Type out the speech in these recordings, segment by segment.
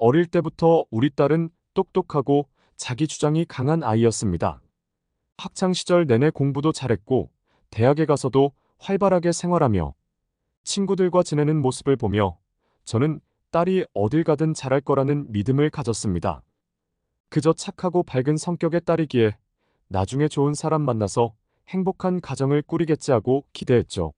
어릴 때부터 우리 딸은 똑똑하고 자기 주장이 강한 아이였습니다. 학창 시절 내내 공부도 잘했고, 대학에 가서도 활발하게 생활하며 친구들과 지내는 모습을 보며 저는 딸이 어딜 가든 잘할 거라는 믿음을 가졌습니다. 그저 착하고 밝은 성격의 딸이기에 나중에 좋은 사람 만나서 행복한 가정을 꾸리겠지 하고 기대했죠.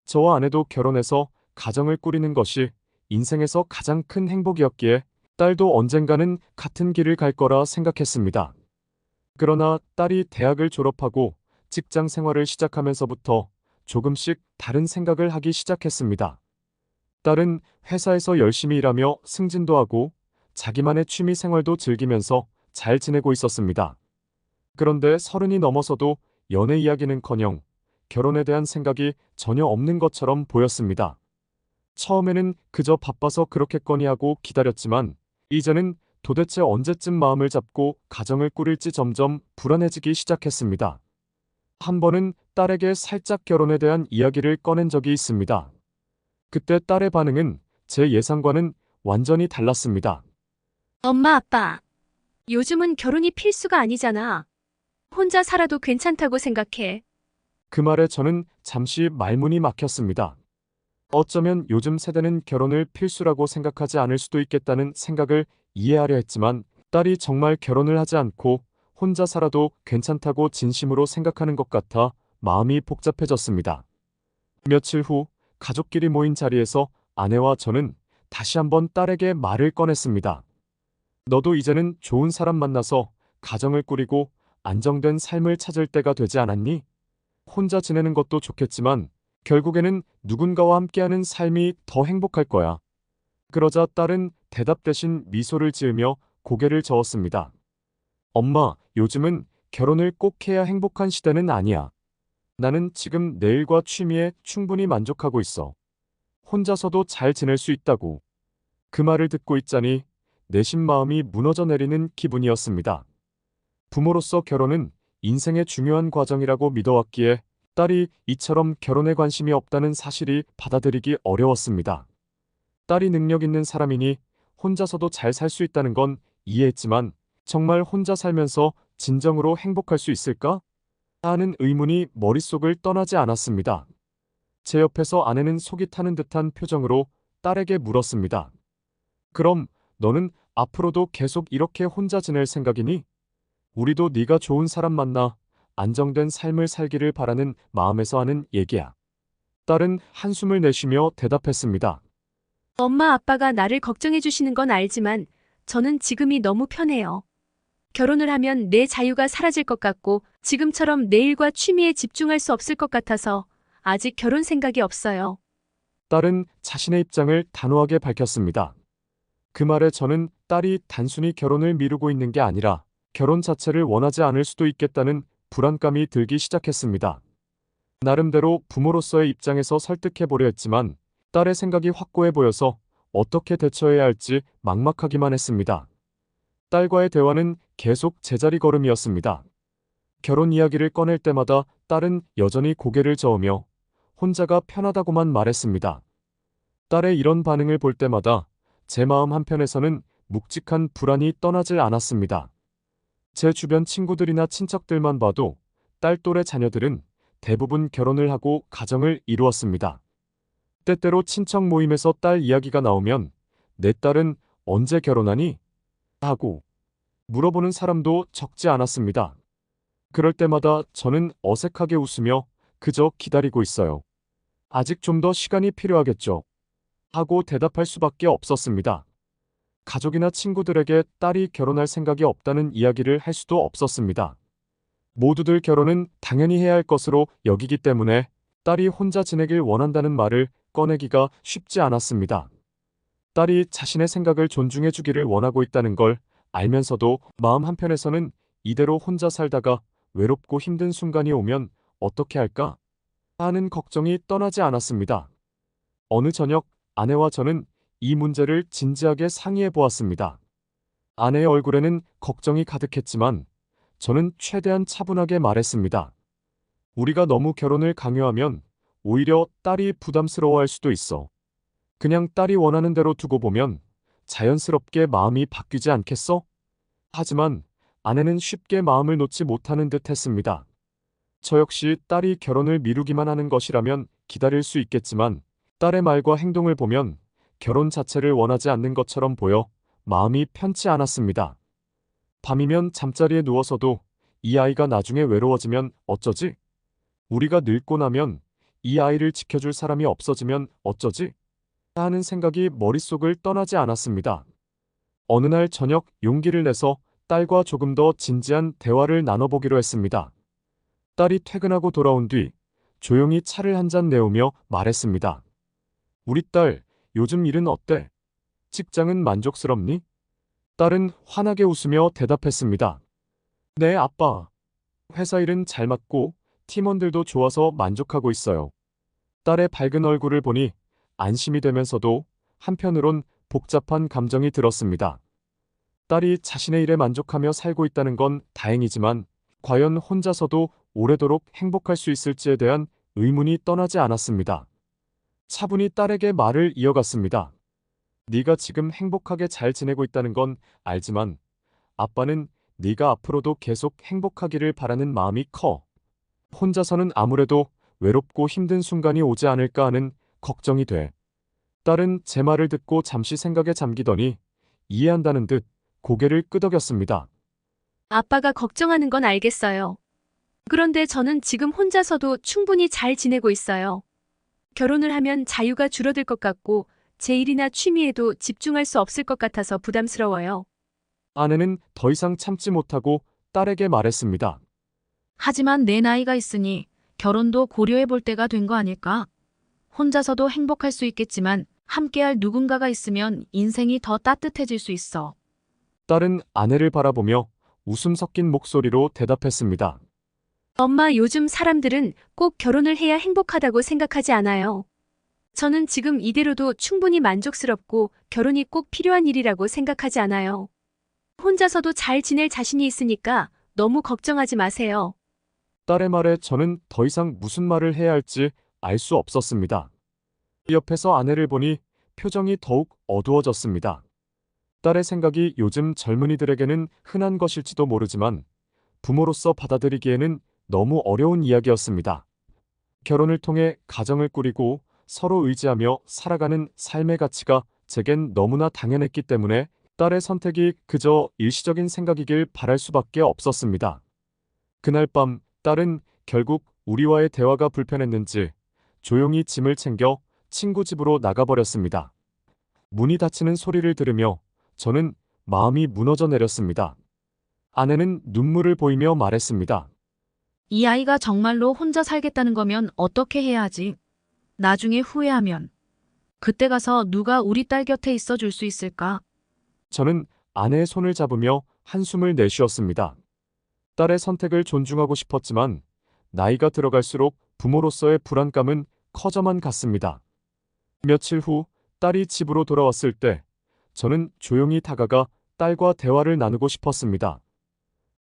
저와 아내도 결혼해서 가정을 꾸리는 것이 인생에서 가장 큰 행복이었기에 딸도 언젠가는 같은 길을 갈 거라 생각했습니다. 그러나 딸이 대학을 졸업하고 직장 생활을 시작하면서부터 조금씩 다른 생각을 하기 시작했습니다. 딸은 회사에서 열심히 일하며 승진도 하고 자기만의 취미 생활도 즐기면서 잘 지내고 있었습니다. 그런데 30이 넘어서도 연애 이야기는커녕 결혼에 대한 생각이 전혀 없는 것처럼 보였습니다. 처음에는 그저 바빠서 그렇겠거니 하고 기다렸지만 이제는 도대체 언제쯤 마음을 잡고 가정을 꾸릴지 점점 불안해지기 시작했습니다. 한 번은 딸에게 살짝 결혼에 대한 이야기를 꺼낸 적이 있습니다. 그때 딸의 반응은 제 예상과는 완전히 달랐습니다. 엄마, 아빠, 요즘은 결혼이 필수가 아니잖아. 혼자 살아도 괜찮다고 생각해. 그 말에 저는 잠시 말문이 막혔습니다. 어쩌면 요즘 세대는 결혼을 필수라고 생각하지 않을 수도 있겠다는 생각을 이해하려 했지만 딸이 정말 결혼을 하지 않고 혼자 살아도 괜찮다고 진심으로 생각하는 것 같아 마음이 복잡해졌습니다. 며칠 후 가족끼리 모인 자리에서 아내와 저는 다시 한번 딸에게 말을 꺼냈습니다. 너도 이제는 좋은 사람 만나서 가정을 꾸리고 안정된 삶을 찾을 때가 되지 않았니? 혼자 지내는 것도 좋겠지만 결국에는 누군가와 함께하는 삶이 더 행복할 거야. 그러자 딸은 대답 대신 미소를 지으며 고개를 저었습니다. 엄마, 요즘은 결혼을 꼭 해야 행복한 시대는 아니야. 나는 지금 내 일과 취미에 충분히 만족하고 있어. 혼자서도 잘 지낼 수 있다고. 그 말을 듣고 있자니 내심 마음이 무너져 내리는 기분이었습니다. 부모로서 결혼은 인생의 중요한 과정이라고 믿어왔기에 딸이 이처럼 결혼에 관심이 없다는 사실이 받아들이기 어려웠습니다. 딸이 능력 있는 사람이니 혼자서도 잘 살 수 있다는 건 이해했지만 정말 혼자 살면서 진정으로 행복할 수 있을까? 하는 의문이 머릿속을 떠나지 않았습니다. 제 옆에서 아내는 속이 타는 듯한 표정으로 딸에게 물었습니다. 그럼 너는 앞으로도 계속 이렇게 혼자 지낼 생각이니? 우리도 네가 좋은 사람 만나 안정된 삶을 살기를 바라는 마음에서 하는 얘기야. 딸은 한숨을 내쉬며 대답했습니다. 엄마, 아빠가 나를 걱정해 주시는 건 알지만 저는 지금이 너무 편해요. 결혼을 하면 내 자유가 사라질 것 같고 지금처럼 내 일과 취미에 집중할 수 없을 것 같아서 아직 결혼 생각이 없어요. 딸은 자신의 입장을 단호하게 밝혔습니다. 그 말에 저는 딸이 단순히 결혼을 미루고 있는 게 아니라 결혼 자체를 원하지 않을 수도 있겠다는 불안감이 들기 시작했습니다. 나름대로 부모로서의 입장에서 설득해 보려 했지만 딸의 생각이 확고해 보여서 어떻게 대처해야 할지 막막하기만 했습니다. 딸과의 대화는 계속 제자리 걸음이었습니다. 결혼 이야기를 꺼낼 때마다 딸은 여전히 고개를 저으며 혼자가 편하다고만 말했습니다. 딸의 이런 반응을 볼 때마다 제 마음 한편에서는 묵직한 불안이 떠나질 않았습니다. 제 주변 친구들이나 친척들만 봐도 딸 또래 자녀들은 대부분 결혼을 하고 가정을 이루었습니다. 때때로 친척 모임에서 딸 이야기가 나오면 내 딸은 언제 결혼하니? 하고 물어보는 사람도 적지 않았습니다. 그럴 때마다 저는 어색하게 웃으며 그저 기다리고 있어요. 아직 좀 더 시간이 필요하겠죠. 하고 대답할 수밖에 없었습니다. 가족이나 친구들에게 딸이 결혼할 생각이 없다는 이야기를 할 수도 없었습니다. 모두들 결혼은 당연히 해야 할 것으로 여기기 때문에 딸이 혼자 지내길 원한다는 말을 꺼내기가 쉽지 않았습니다. 딸이 자신의 생각을 존중해 주기를 원하고 있다는 걸 알면서도 마음 한편에서는 이대로 혼자 살다가 외롭고 힘든 순간이 오면 어떻게 할까? 하는 걱정이 떠나지 않았습니다. 어느 저녁 아내와 저는 이 문제를 진지하게 상의해 보았습니다. 아내의 얼굴에는 걱정이 가득했지만 저는 최대한 차분하게 말했습니다. 우리가 너무 결혼을 강요하면 오히려 딸이 부담스러워할 수도 있어. 그냥 딸이 원하는 대로 두고 보면 자연스럽게 마음이 바뀌지 않겠어? 하지만 아내는 쉽게 마음을 놓지 못하는 듯 했습니다. 저 역시 딸이 결혼을 미루기만 하는 것이라면 기다릴 수 있겠지만 딸의 말과 행동을 보면 결혼 자체를 원하지 않는 것처럼 보여 마음이 편치 않았습니다. 밤이면 잠자리에 누워서도 이 아이가 나중에 외로워지면 어쩌지? 우리가 늙고 나면 이 아이를 지켜줄 사람이 없어지면 어쩌지? 하는 생각이 머릿속을 떠나지 않았습니다. 어느 날 저녁 용기를 내서 딸과 조금 더 진지한 대화를 나눠보기로 했습니다. 딸이 퇴근하고 돌아온 뒤 조용히 차를 한 잔 내오며 말했습니다. 우리 딸, 요즘 일은 어때? 직장은 만족스럽니? 딸은 환하게 웃으며 대답했습니다. 네, 아빠. 회사 일은 잘 맞고 팀원들도 좋아서 만족하고 있어요. 딸의 밝은 얼굴을 보니 안심이 되면서도 한편으론 복잡한 감정이 들었습니다. 딸이 자신의 일에 만족하며 살고 있다는 건 다행이지만 과연 혼자서도 오래도록 행복할 수 있을지에 대한 의문이 떠나지 않았습니다. 차분히 딸에게 말을 이어갔습니다. 네가 지금 행복하게 잘 지내고 있다는 건 알지만 아빠는 네가 앞으로도 계속 행복하기를 바라는 마음이 커. 혼자서는 아무래도 외롭고 힘든 순간이 오지 않을까 하는 걱정이 돼. 딸은 제 말을 듣고 잠시 생각에 잠기더니 이해한다는 듯 고개를 끄덕였습니다. 아빠가 걱정하는 건 알겠어요. 그런데 저는 지금 혼자서도 충분히 잘 지내고 있어요. 결혼을 하면 자유가 줄어들 것 같고 제 일이나 취미에도 집중할 수 없을 것 같아서 부담스러워요. 아내는 더 이상 참지 못하고 딸에게 말했습니다. 하지만 내 나이가 있으니 결혼도 고려해 볼 때가 된 거 아닐까? 혼자서도 행복할 수 있겠지만 함께할 누군가가 있으면 인생이 더 따뜻해질 수 있어. 딸은 아내를 바라보며 웃음 섞인 목소리로 대답했습니다. 엄마, 요즘 사람들은 꼭 결혼을 해야 행복하다고 생각하지 않아요. 저는 지금 이대로도 충분히 만족스럽고 결혼이 꼭 필요한 일이라고 생각하지 않아요. 혼자서도 잘 지낼 자신이 있으니까 너무 걱정하지 마세요. 딸의 말에 저는 더 이상 무슨 말을 해야 할지 알 수 없었습니다. 옆에서 아내를 보니 표정이 더욱 어두워졌습니다. 딸의 생각이 요즘 젊은이들에게는 흔한 것일지도 모르지만 부모로서 받아들이기에는 너무 어려운 이야기였습니다. 결혼을 통해 가정을 꾸리고 서로 의지하며 살아가는 삶의 가치가 제겐 너무나 당연했기 때문에 딸의 선택이 그저 일시적인 생각이길 바랄 수밖에 없었습니다. 그날 밤 딸은 결국 우리와의 대화가 불편했는지 조용히 짐을 챙겨 친구 집으로 나가버렸습니다. 문이 닫히는 소리를 들으며 저는 마음이 무너져 내렸습니다. 아내는 눈물을 보이며 말했습니다. 이 아이가 정말로 혼자 살겠다는 거면 어떻게 해야 하지? 나중에 후회하면. 그때 가서 누가 우리 딸 곁에 있어 줄 수 있을까? 저는 아내의 손을 잡으며 한숨을 내쉬었습니다. 딸의 선택을 존중하고 싶었지만 나이가 들어갈수록 부모로서의 불안감은 커져만 갔습니다. 며칠 후 딸이 집으로 돌아왔을 때 저는 조용히 다가가 딸과 대화를 나누고 싶었습니다.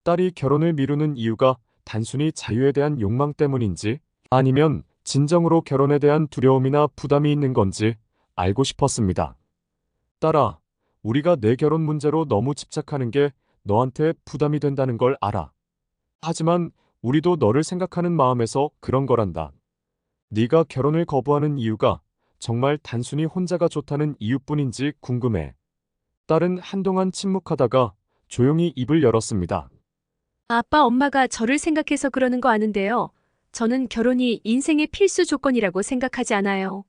딸이 결혼을 미루는 이유가 단순히 자유에 대한 욕망 때문인지 아니면 진정으로 결혼에 대한 두려움이나 부담이 있는 건지 알고 싶었습니다. 딸아, 우리가 내 결혼 문제로 너무 집착하는 게 너한테 부담이 된다는 걸 알아. 하지만 우리도 너를 생각하는 마음에서 그런 거란다. 네가 결혼을 거부하는 이유가 정말 단순히 혼자가 좋다는 이유뿐인지 궁금해. 딸은 한동안 침묵하다가 조용히 입을 열었습니다. 아빠, 엄마가 저를 생각해서 그러는 거 아는데요. 저는 결혼이 인생의 필수 조건이라고 생각하지 않아요.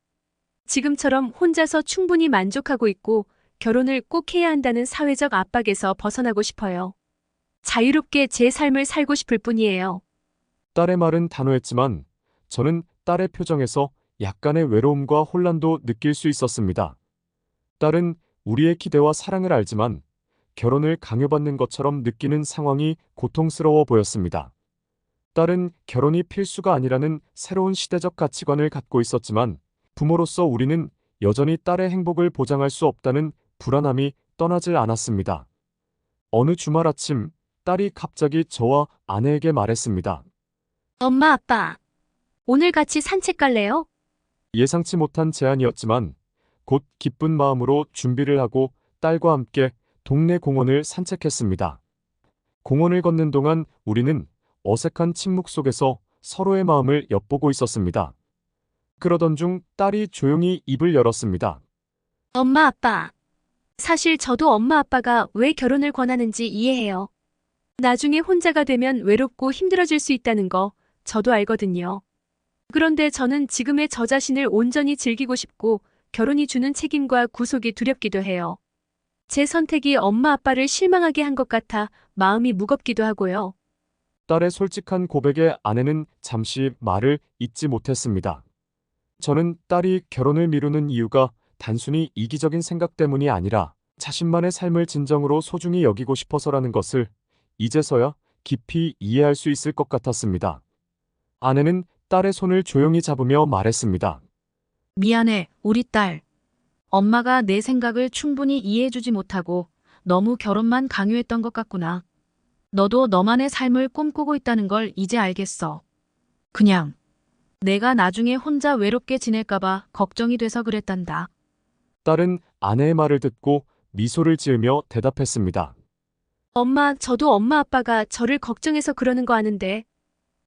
지금처럼 혼자서 충분히 만족하고 있고 결혼을 꼭 해야 한다는 사회적 압박에서 벗어나고 싶어요. 자유롭게 제 삶을 살고 싶을 뿐이에요. 딸의 말은 단호했지만 저는 딸의 표정에서 약간의 외로움과 혼란도 느낄 수 있었습니다. 딸은 우리의 기대와 사랑을 알지만 결혼을 강요받는 것처럼 느끼는 상황이 고통스러워 보였습니다. 딸은 결혼이 필수가 아니라는 새로운 시대적 가치관을 갖고 있었지만 부모로서 우리는 여전히 딸의 행복을 보장할 수 없다는 불안함이 떠나질 않았습니다. 어느 주말 아침 딸이 갑자기 저와 아내에게 말했습니다. 엄마, 아빠, 오늘 같이 산책 갈래요? 예상치 못한 제안이었지만 곧 기쁜 마음으로 준비를 하고 딸과 함께 동네 공원을 산책했습니다. 공원을 걷는 동안 우리는 어색한 침묵 속에서 서로의 마음을 엿보고 있었습니다. 그러던 중 딸이 조용히 입을 열었습니다. 엄마, 아빠. 사실 저도 엄마, 아빠가 왜 결혼을 권하는지 이해해요. 나중에 혼자가 되면 외롭고 힘들어질 수 있다는 거 저도 알거든요. 그런데 저는 지금의 저 자신을 온전히 즐기고 싶고 결혼이 주는 책임과 구속이 두렵기도 해요. 제 선택이 엄마, 아빠를 실망하게 한 것 같아 마음이 무겁기도 하고요. 딸의 솔직한 고백에 아내는 잠시 말을 잇지 못했습니다. 저는 딸이 결혼을 미루는 이유가 단순히 이기적인 생각 때문이 아니라 자신만의 삶을 진정으로 소중히 여기고 싶어서라는 것을 이제서야 깊이 이해할 수 있을 것 같았습니다. 아내는 딸의 손을 조용히 잡으며 말했습니다. 미안해, 우리 딸. 엄마가 내 생각을 충분히 이해해주지 못하고 너무 결혼만 강요했던 것 같구나. 너도 너만의 삶을 꿈꾸고 있다는 걸 이제 알겠어. 그냥 내가 나중에 혼자 외롭게 지낼까봐 걱정이 돼서 그랬단다. 딸은 아내의 말을 듣고 미소를 지으며 대답했습니다. 엄마, 저도 엄마, 아빠가 저를 걱정해서 그러는 거 아는데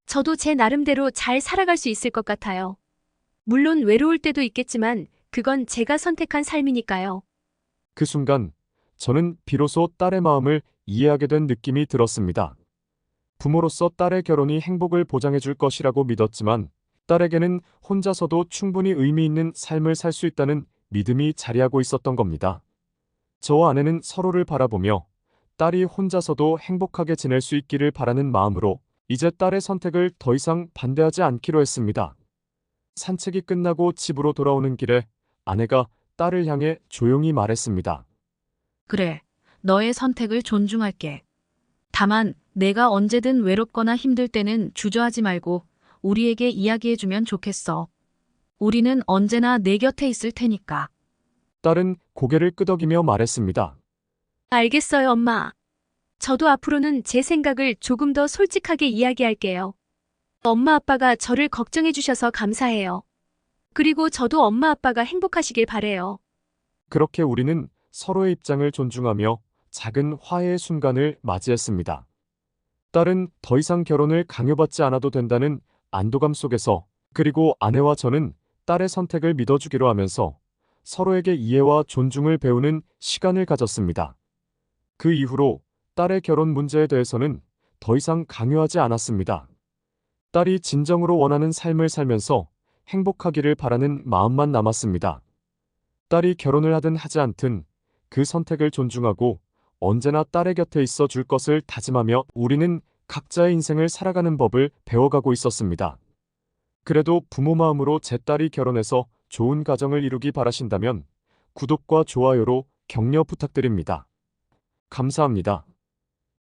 저도 제 나름대로 잘 살아갈 수 있을 것 같아요. 물론 외로울 때도 있겠지만 그건 제가 선택한 삶이니까요. 그 순간 저는 비로소 딸의 마음을 이해하게 된 느낌이 들었습니다. 부모로서 딸의 결혼이 행복을 보장해 줄 것이라고 믿었지만 딸에게는 혼자서도 충분히 의미 있는 삶을 살 수 있다는 믿음이 자리하고 있었던 겁니다. 저와 아내는 서로를 바라보며 딸이 혼자서도 행복하게 지낼 수 있기를 바라는 마음으로 이제 딸의 선택을 더 이상 반대하지 않기로 했습니다. 산책이 끝나고 집으로 돌아오는 길에 아내가 딸을 향해 조용히 말했습니다. 그래, 너의 선택을 존중할게. 다만 내가 언제든 외롭거나 힘들 때는 주저하지 말고 우리에게 이야기해주면 좋겠어. 우리는 언제나 내 곁에 있을 테니까. 딸은 고개를 끄덕이며 말했습니다. 알겠어요, 엄마. 저도 앞으로는 제 생각을 조금 더 솔직하게 이야기할게요. 엄마, 아빠가 저를 걱정해 주셔서 감사해요. 그리고 저도 엄마, 아빠가 행복하시길 바래요. 그렇게 우리는 서로의 입장을 존중하며 작은 화해의 순간을 맞이했습니다. 딸은 더 이상 결혼을 강요받지 않아도 된다는 안도감 속에서 그리고 아내와 저는 딸의 선택을 믿어주기로 하면서 서로에게 이해와 존중을 배우는 시간을 가졌습니다. 그 이후로 딸의 결혼 문제에 대해서는 더 이상 강요하지 않았습니다. 딸이 진정으로 원하는 삶을 살면서 행복하기를 바라는 마음만 남았습니다. 딸이 결혼을 하든 하지 않든 그 선택을 존중하고 언제나 딸의 곁에 있어 줄 것을 다짐하며 우리는 각자의 인생을 살아가는 법을 배워가고 있었습니다. 그래도 부모 마음으로 제 딸이 결혼해서 좋은 가정을 이루기 바라신다면 구독과 좋아요로 격려 부탁드립니다. 감사합니다.